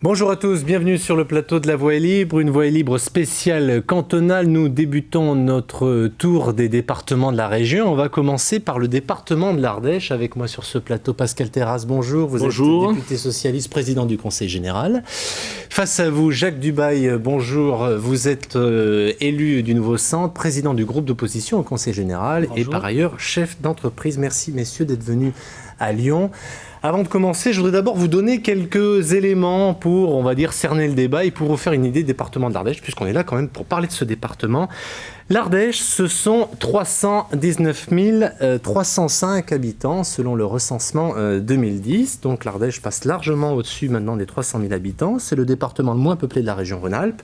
Bonjour à tous, bienvenue sur le plateau de La Voix est libre, une Voix est libre spéciale cantonale. Nous débutons notre tour des départements de la région. On va commencer par le département de l'Ardèche. Avec moi sur ce plateau, Pascal Terrasse, bonjour. Vous Bonjour. êtes député socialiste, président du Conseil général. Face à vous, Jacques Dubail, bonjour. Vous êtes élu du Nouveau Centre, président du groupe d'opposition au Conseil général. Bonjour. Et par ailleurs chef d'entreprise. Merci messieurs d'être venus à Lyon. Avant de commencer, je voudrais d'abord vous donner quelques éléments pour, on va dire, cerner le débat et pour vous faire une idée du département de l'Ardèche, puisqu'on est là quand même pour parler de ce département. L'Ardèche, ce sont 319 305 habitants selon le recensement 2010. Donc l'Ardèche passe largement au-dessus maintenant des 300 000 habitants. C'est le département le moins peuplé de la région Rhône-Alpes,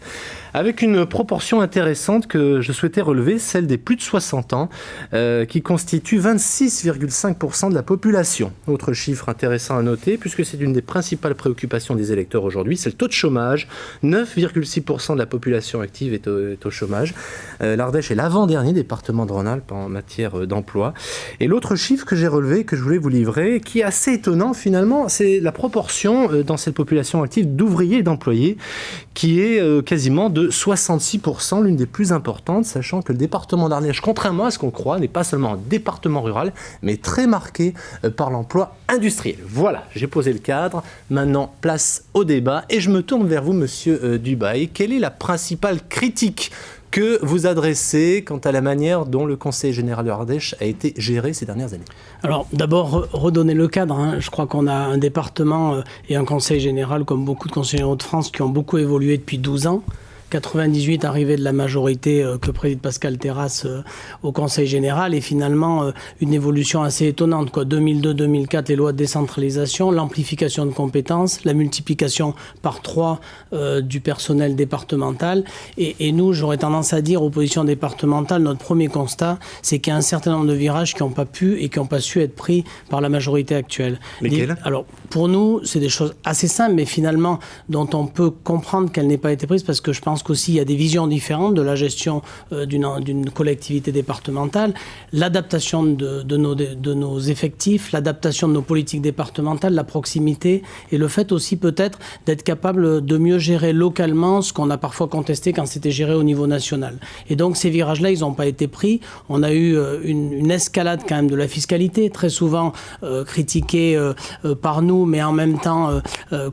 avec une proportion intéressante que je souhaitais relever, celle des plus de 60 ans, qui constitue 26,5% de la population. Autre chiffre intéressant à noter, puisque c'est une des principales préoccupations des électeurs aujourd'hui, c'est le taux de chômage. 9,6% de la population active est au chômage. L'Ardèche est l'avant-dernier département de Rhône-Alpes en matière d'emploi. Et l'autre chiffre que j'ai relevé, que je voulais vous livrer, qui est assez étonnant finalement, c'est la proportion dans cette population active d'ouvriers et d'employés, qui est quasiment de 66%, l'une des plus importantes, sachant que le département d'Ardèche, contrairement à ce qu'on croit, n'est pas seulement un département rural, mais très marqué par l'emploi industriel. Voilà, j'ai posé le cadre. Maintenant, place au débat. Et je me tourne vers vous, monsieur Dubail. Quelle est la principale critique que vous adressez quant à la manière dont le Conseil général de l'Ardèche a été géré ces dernières années? Alors d'abord, redonner le cadre. Je crois qu'on a un département et un Conseil général, comme beaucoup de conseillers de France, qui ont beaucoup évolué depuis 12 ans. 98, arrivée de la majorité que préside Pascal Terrasse au Conseil général, et finalement une évolution assez étonnante. 2002-2004, les lois de décentralisation, l'amplification de compétences, la multiplication par 3 du personnel départemental. Et nous, j'aurais tendance à dire, opposition départementale, notre premier constat, c'est qu'il y a un certain nombre de virages qui n'ont pas pu et qui n'ont pas su être pris par la majorité actuelle. Lesquels ? Alors, pour nous, c'est des choses assez simples, mais finalement, dont on peut comprendre qu'elles n'aient pas été prises, parce que je pense qu'aussi il y a des visions différentes de la gestion d'une collectivité départementale, l'adaptation de nos effectifs, l'adaptation de nos politiques départementales, la proximité, et le fait aussi peut-être d'être capable de mieux gérer localement ce qu'on a parfois contesté quand c'était géré au niveau national. Et donc ces virages-là, ils n'ont pas été pris. On a eu une escalade quand même de la fiscalité, très souvent critiquée par nous, mais en même temps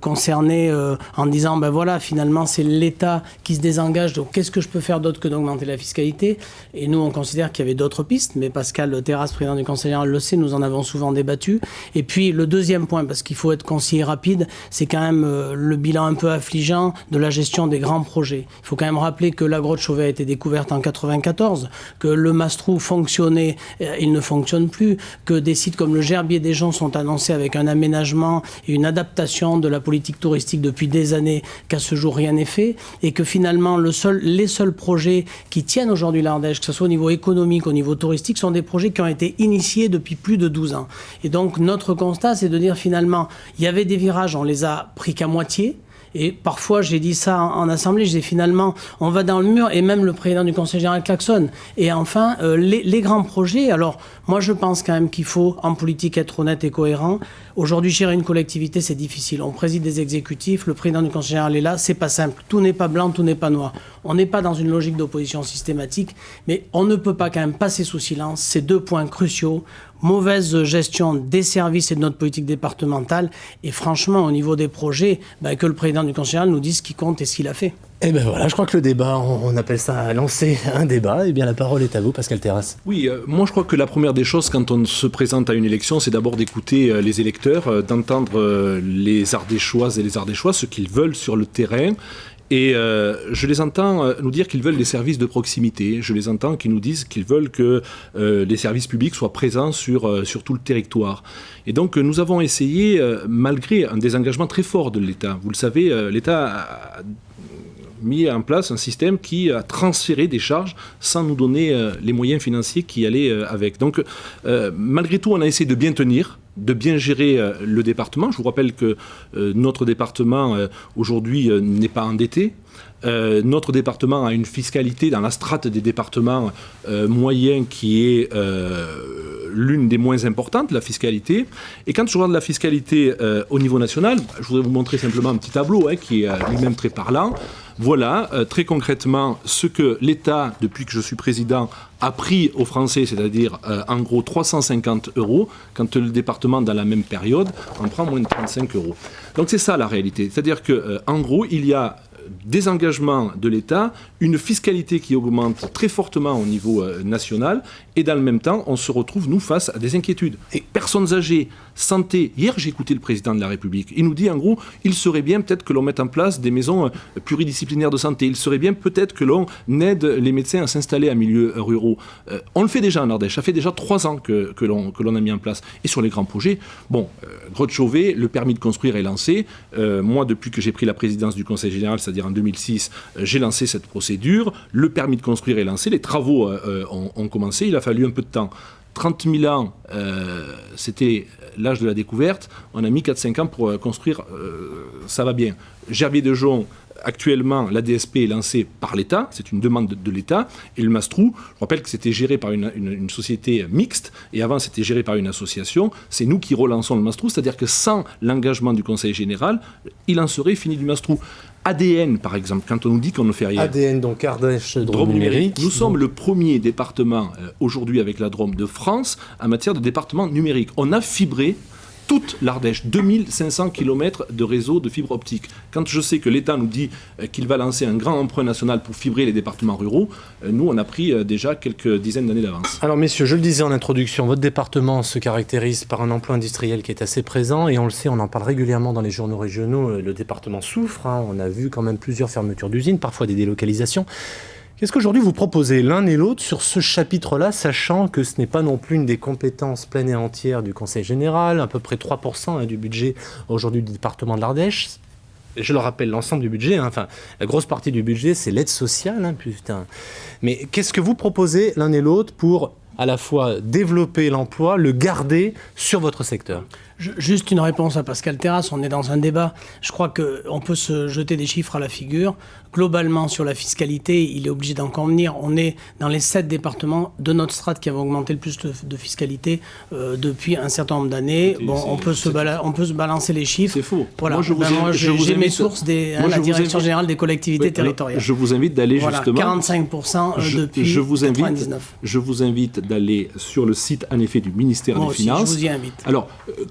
concernée en disant, ben voilà, finalement c'est l'État qui se désengage, donc qu'est-ce que je peux faire d'autre que d'augmenter la fiscalité? Et nous, on considère qu'il y avait d'autres pistes, mais Pascal Terrasse, président du Conseil général, le sait, nous en avons souvent débattu. Et puis, le deuxième point, parce qu'il faut être concis et rapide, c'est quand même le bilan un peu affligeant de la gestion des grands projets. Il faut quand même rappeler que la grotte Chauvet a été découverte en 1994, que le Mastrou fonctionnait, il ne fonctionne plus, que des sites comme le Gerbier des Joncs sont annoncés avec un aménagement et une adaptation de la politique touristique depuis des années, qu'à ce jour rien n'est fait, et que finalement les seuls projets qui tiennent aujourd'hui l'Ardèche, que ce soit au niveau économique, au niveau touristique, sont des projets qui ont été initiés depuis plus de 12 ans. Et donc notre constat, c'est de dire finalement, il y avait des virages, on les a pris qu'à moitié. Et parfois, j'ai dit ça en assemblée, je disais finalement, on va dans le mur, et même le président du Conseil général klaxonne. Et enfin, les grands projets, alors moi je pense quand même qu'il faut en politique être honnête et cohérent. Aujourd'hui, gérer une collectivité, c'est difficile. On préside des exécutifs, le président du Conseil général est là, c'est pas simple. Tout n'est pas blanc, tout n'est pas noir. On n'est pas dans une logique d'opposition systématique, mais on ne peut pas quand même passer sous silence ces 2 points cruciaux. Mauvaise gestion des services et de notre politique départementale, et franchement au niveau des projets, que le président du Conseil général nous dise ce qui compte et ce qu'il a fait. Eh bien voilà, je crois que le débat, on appelle ça lancer un débat. Eh bien la parole est à vous, Pascal Terrasse. Oui, moi je crois que la première des choses quand on se présente à une élection, c'est d'abord d'écouter les électeurs, d'entendre les Ardéchoises et les Ardéchois, ce qu'ils veulent sur le terrain. Et je les entends nous dire qu'ils veulent des services de proximité. Je les entends qui nous disent qu'ils veulent que les services publics soient présents sur tout le territoire. Et donc nous avons essayé, malgré un désengagement très fort de l'État, vous le savez, l'État a mis en place un système qui a transféré des charges sans nous donner les moyens financiers qui allaient avec. Donc malgré tout, on a essayé de bien tenir, de bien gérer le département. Je vous rappelle que notre département, aujourd'hui, n'est pas endetté. Notre département a une fiscalité dans la strate des départements moyens qui est l'une des moins importantes, la fiscalité. Et quand je regarde la fiscalité au niveau national, je voudrais vous montrer simplement un petit tableau qui est lui-même très parlant. Voilà, très concrètement, ce que l'État, depuis que je suis président, a pris aux Français, c'est-à-dire en gros 350 €, quand le département, dans la même période, en prend moins de 35 €. Donc c'est ça la réalité. C'est-à-dire qu'en gros, il y a des engagements de l'État, une fiscalité qui augmente très fortement au niveau national, et dans le même temps, on se retrouve, nous, face à des inquiétudes. Et personnes âgées, santé, hier j'ai écouté le président de la République, il nous dit en gros, il serait bien peut-être que l'on mette en place des maisons pluridisciplinaires de santé, il serait bien peut-être que l'on aide les médecins à s'installer en milieux ruraux. On le fait déjà en Ardèche, ça fait déjà 3 ans que l'on a mis en place. Et sur les grands projets, Grotte-Chauvet, le permis de construire est lancé. Moi, depuis que j'ai pris la présidence du Conseil général, c'est-à-dire en 2006, j'ai lancé cette procédure. Le permis de construire est lancé, les travaux ont commencé, il a fallu un peu de temps. 30 000 ans, c'était l'âge de la découverte. On a mis 4-5 ans pour construire, ça va bien. Gerbier-de-Jon, actuellement, la DSP est lancée par l'État, c'est une demande de l'État, et le Mastrou, je rappelle que c'était géré par une société mixte, et avant c'était géré par une association, c'est nous qui relançons le Mastrou, c'est-à-dire que sans l'engagement du Conseil général, il en serait fini du Mastrou. ADN, par exemple, quand on nous dit qu'on ne fait rien. ADN, donc Ardèche Drôme numérique. Nous sommes le premier département, aujourd'hui avec la Drôme de France, en matière de département numérique. On a fibré toute l'Ardèche, 2500 km de réseau de fibre optique. Quand je sais que l'État nous dit qu'il va lancer un grand emprunt national pour fibrer les départements ruraux, nous, on a pris déjà quelques dizaines d'années d'avance. Alors, messieurs, je le disais en introduction, votre département se caractérise par un emploi industriel qui est assez présent, et on le sait, on en parle régulièrement dans les journaux régionaux, le département souffre, on a vu quand même plusieurs fermetures d'usines, parfois des délocalisations. Qu'est-ce qu'aujourd'hui vous proposez l'un et l'autre sur ce chapitre-là, sachant que ce n'est pas non plus une des compétences pleines et entières du Conseil général, à peu près 3% du budget aujourd'hui du département de l'Ardèche. Je le rappelle, l'ensemble du budget, la grosse partie du budget, c'est l'aide sociale. Mais qu'est-ce que vous proposez l'un et l'autre pour à la fois développer l'emploi, le garder sur votre secteur ? Juste une réponse à Pascal Terrasse, on est dans un débat. Je crois qu'on peut se jeter des chiffres à la figure. Globalement, sur la fiscalité, il est obligé d'en convenir. On est dans les 7 départements de notre strate qui avons augmenté le plus de fiscalité depuis un certain nombre d'années. On peut se balancer les chiffres. C'est faux. Voilà. J'ai mes sources la Direction générale des collectivités territoriales. Je vous invite d'aller justement... 45% depuis 1999. Je vous invite d'aller sur le site, en effet, du ministère des Finances. Je vous y invite. Alors,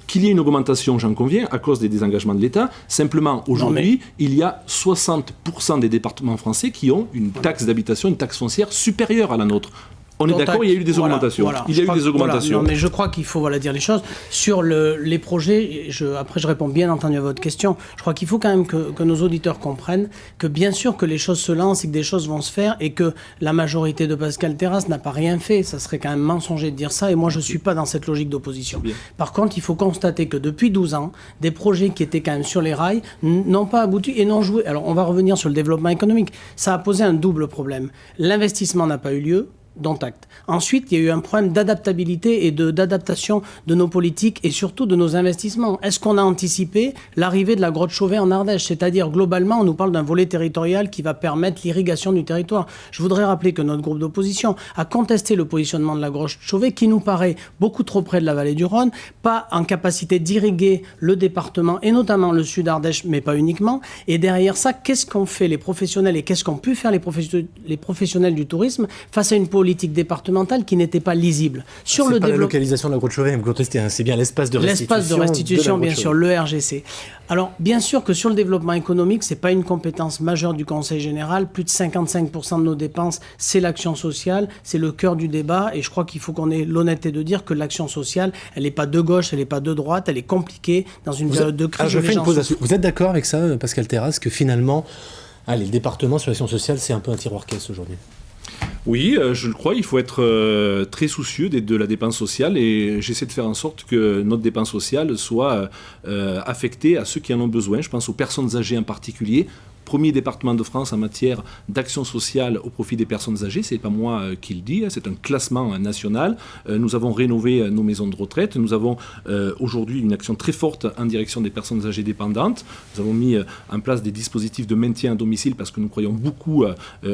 qu'il y ait une augmentation, j'en conviens, à cause des désengagements de l'État. Simplement, aujourd'hui, il y a 60% des départements français qui ont une taxe d'habitation, une taxe foncière supérieure à la nôtre. On est d'accord, il y a eu des augmentations. Il y a eu des augmentations. Mais je crois qu'il faut dire les choses. Sur les projets, après je réponds bien entendu à votre question, je crois qu'il faut quand même que nos auditeurs comprennent que bien sûr que les choses se lancent et que des choses vont se faire et que la majorité de Pascal Terrasse n'a pas rien fait. Ça serait quand même mensonger de dire ça et moi je ne suis pas dans cette logique d'opposition. Par contre, il faut constater que depuis 12 ans, des projets qui étaient quand même sur les rails n'ont pas abouti et n'ont joué. Alors on va revenir sur le développement économique. Ça a posé un double problème. L'investissement n'a pas eu lieu. Dont acte. Ensuite, il y a eu un problème d'adaptabilité et d'adaptation de nos politiques et surtout de nos investissements. Est-ce qu'on a anticipé l'arrivée de la Grotte-Chauvet en Ardèche ? C'est-à-dire, globalement, on nous parle d'un volet territorial qui va permettre l'irrigation du territoire. Je voudrais rappeler que notre groupe d'opposition a contesté le positionnement de la Grotte-Chauvet qui nous paraît beaucoup trop près de la vallée du Rhône, pas en capacité d'irriguer le département et notamment le sud Ardèche, mais pas uniquement. Et derrière ça, qu'est-ce qu'ont fait les professionnels et qu'est-ce qu'ont pu faire les professionnels du tourisme face à une politique départementale qui n'était pas lisible. Sur la localisation de la Grotte-Chauvet, vous contestez, c'est bien l'espace de restitution. L'espace de restitution, bien sûr, l'ERGC. Alors, bien sûr que sur le développement économique, ce n'est pas une compétence majeure du Conseil général. Plus de 55% de nos dépenses, c'est l'action sociale, c'est le cœur du débat. Et je crois qu'il faut qu'on ait l'honnêteté de dire que l'action sociale, elle n'est pas de gauche, elle n'est pas de droite, elle est compliquée dans une période de crise. Je fais une pause là-dessus. Vous êtes d'accord avec ça, Pascal Terrasse, que finalement, le département sur l'action sociale, c'est un peu un tiroir-caisse aujourd'hui ? Oui, je le crois, il faut être très soucieux de la dépense sociale et j'essaie de faire en sorte que notre dépense sociale soit affectée à ceux qui en ont besoin. Je pense aux personnes âgées en particulier. premier département de France en matière d'action sociale au profit des personnes âgées. Ce n'est pas moi qui le dis, c'est un classement national. Nous avons rénové nos maisons de retraite. Nous avons aujourd'hui une action très forte en direction des personnes âgées dépendantes. Nous avons mis en place des dispositifs de maintien à domicile parce que nous croyons beaucoup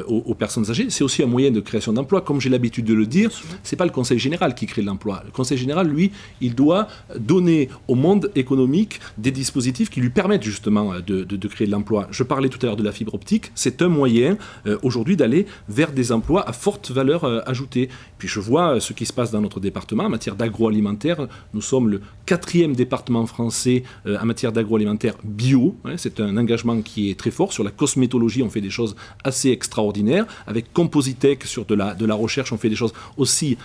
aux personnes âgées. C'est aussi un moyen de création d'emplois. Comme j'ai l'habitude de le dire, ce n'est pas le Conseil général qui crée l'emploi. Le Conseil général, lui, il doit donner au monde économique des dispositifs qui lui permettent justement de créer de l'emploi. Je parlais tout à l'heure de la fibre optique. C'est un moyen aujourd'hui d'aller vers des emplois à forte valeur ajoutée. Puis je vois ce qui se passe dans notre département en matière d'agroalimentaire. Nous sommes le 4e département français en matière d'agroalimentaire bio. C'est un engagement qui est très fort. Sur la cosmétologie, on fait des choses assez extraordinaires. Avec Compositech, sur de la recherche, on fait des choses aussi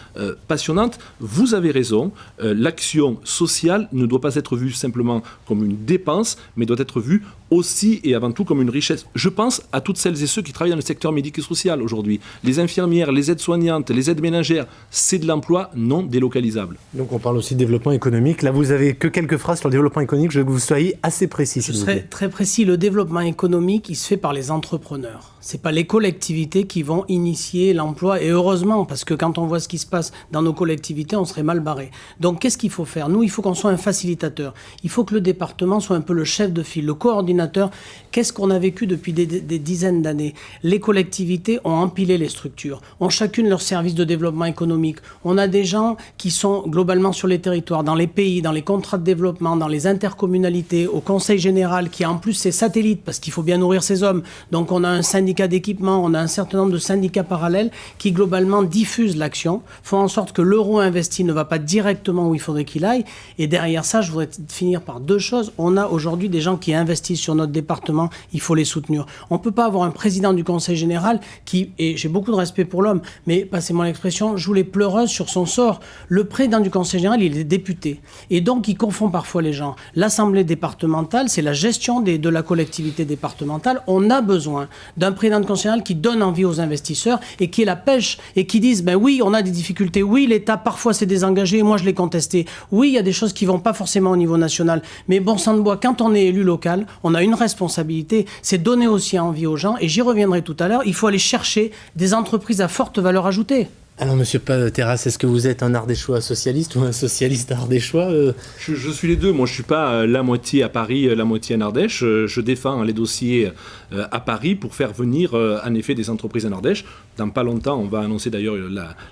passionnantes. Vous avez raison, l'action sociale ne doit pas être vue simplement comme une dépense, mais doit être vue aussi et avant tout comme une richesse. Je pense à toutes celles et ceux qui travaillent dans le secteur médico-social aujourd'hui. Les infirmières, les aides-soignantes, les aides ménagères, c'est de l'emploi non délocalisable. Donc on parle aussi de développement économique. Là, vous avez que quelques phrases sur le développement économique. Je veux que vous soyez assez précis. Je serai très précis. Le développement économique, il se fait par les entrepreneurs. Ce n'est pas les collectivités qui vont initier l'emploi. Et heureusement, parce que quand on voit ce qui se passe dans nos collectivités, on serait mal barré. Donc qu'est-ce qu'il faut faire? Nous, il faut qu'on soit un facilitateur. Il faut que le département soit un peu le chef de file, le coordinateur. Qu'est-ce qu'on a vécu depuis des dizaines d'années? Les collectivités ont empilé les structures, ont chacune leur service de développement économique. On a des gens qui sont globalement sur les territoires, dans les pays, dans les contrats de développement, dans les intercommunalités, au conseil général, qui a en plus ses satellites, parce qu'il faut bien nourrir ses hommes. Donc on a un syndicat d'équipement, on a un certain nombre de syndicats parallèles qui globalement diffusent l'action, font en sorte que l'euro investi ne va pas directement où il faudrait qu'il aille. Et derrière ça, je voudrais finir par deux choses. On a aujourd'hui des gens qui investissent sur notre département, il faut les soutenir. On ne peut pas avoir un président du conseil général qui, et j'ai beaucoup de respect pour l'homme, mais passez-moi l'expression, joue les pleureuses sur son sort. Le président du conseil général, il est député. Et donc, il confond parfois les gens. L'assemblée départementale, c'est la gestion de la collectivité départementale. On a besoin d'un président de conseil général qui donne envie aux investisseurs et qui est la pêche et qui disent, ben oui, on a des difficultés. Oui, l'État, parfois, s'est désengagé. Moi, je l'ai contesté. Oui, il y a des choses qui ne vont pas forcément au niveau national. Mais bon sang de bois, quand on est élu local, on a une responsabilité, c'est donner aussi envie aux gens. Et j'y reviendrai tout à l'heure, il faut aller chercher des entreprises à forte valeur ajoutée. Alors, monsieur Terrasse, est-ce que vous êtes un Ardéchois socialiste ou un socialiste ardéchois je suis les deux. Moi, je ne suis pas la moitié à Paris, la moitié en Ardèche. Je défends les dossiers à Paris pour faire venir, en effet, des entreprises en Ardèche. Dans pas longtemps, on va annoncer d'ailleurs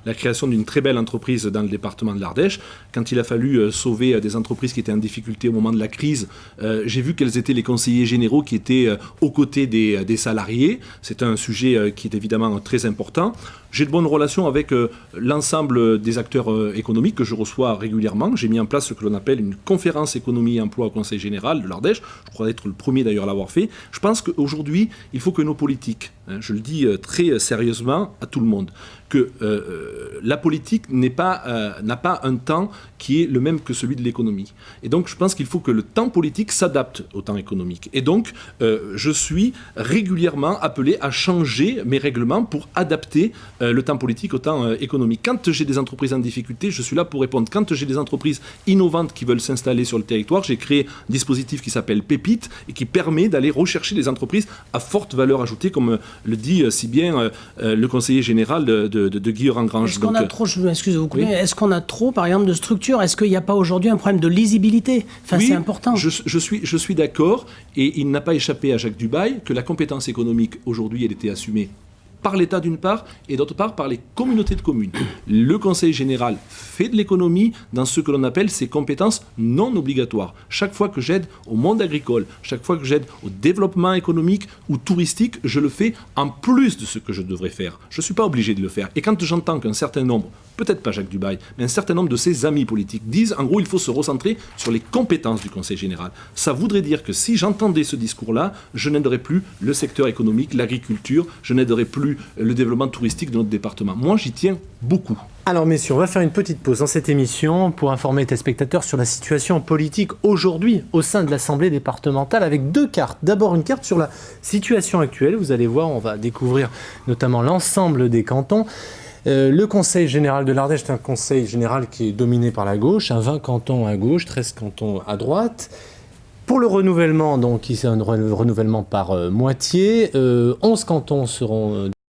la création d'une très belle entreprise dans le département de l'Ardèche. Quand il a fallu sauver des entreprises qui étaient en difficulté au moment de la crise, j'ai vu quels étaient les conseillers généraux qui étaient aux côtés des salariés. C'est un sujet qui est évidemment très important. J'ai de bonnes relations avec l'ensemble des acteurs économiques que je reçois régulièrement. J'ai mis en place ce que l'on appelle une conférence économie et emploi au Conseil général de l'Ardèche. Je crois être le premier d'ailleurs à l'avoir fait. Je pense qu'aujourd'hui, il faut que nos politiques, je le dis très sérieusement à tout le monde, que la politique n'a pas un temps qui est le même que celui de l'économie. Et donc, je pense qu'il faut que le temps politique s'adapte au temps économique. Et donc, je suis régulièrement appelé à changer mes règlements pour adapter le temps politique au temps économique. Quand j'ai des entreprises en difficulté, je suis là pour répondre. Quand j'ai des entreprises innovantes qui veulent s'installer sur le territoire, j'ai créé un dispositif qui s'appelle Pépite et qui permet d'aller rechercher des entreprises à forte valeur ajoutée, comme le dit si bien le conseiller général de Guillaume Engrange. Est-ce qu'on a trop, je m'excuse de vous couper, est-ce qu'on a trop, par exemple, de structures? Est-ce qu'il n'y a pas aujourd'hui un problème de lisibilité? Enfin, oui, c'est important. Je suis d'accord, et il n'a pas échappé à Jacques Dubail que la compétence économique, aujourd'hui, elle était assumée par l'État d'une part, et d'autre part par les communautés de communes. Le Conseil général fait de l'économie dans ce que l'on appelle ses compétences non obligatoires. Chaque fois que j'aide au monde agricole, chaque fois que j'aide au développement économique ou touristique, je le fais en plus de ce que je devrais faire. Je ne suis pas obligé de le faire. Et quand j'entends qu'un certain nombre, peut-être pas Jacques Dubail, mais un certain nombre de ses amis politiques disent, en gros, il faut se recentrer sur les compétences du Conseil général. Ça voudrait dire que si j'entendais ce discours-là, je n'aiderais plus le secteur économique, l'agriculture, je n'aiderais plus le développement touristique de notre département. Moi, j'y tiens beaucoup. Alors messieurs, on va faire une petite pause dans cette émission pour informer les téléspectateurs sur la situation politique aujourd'hui au sein de l'Assemblée départementale avec deux cartes. D'abord une carte sur la situation actuelle. Vous allez voir, on va découvrir notamment l'ensemble des cantons. Le Conseil général de l'Ardèche est un conseil général qui est dominé par la gauche, 20 cantons à gauche, 13 cantons à droite. Pour le renouvellement, donc, c'est un renouvellement par moitié. 11 cantons seront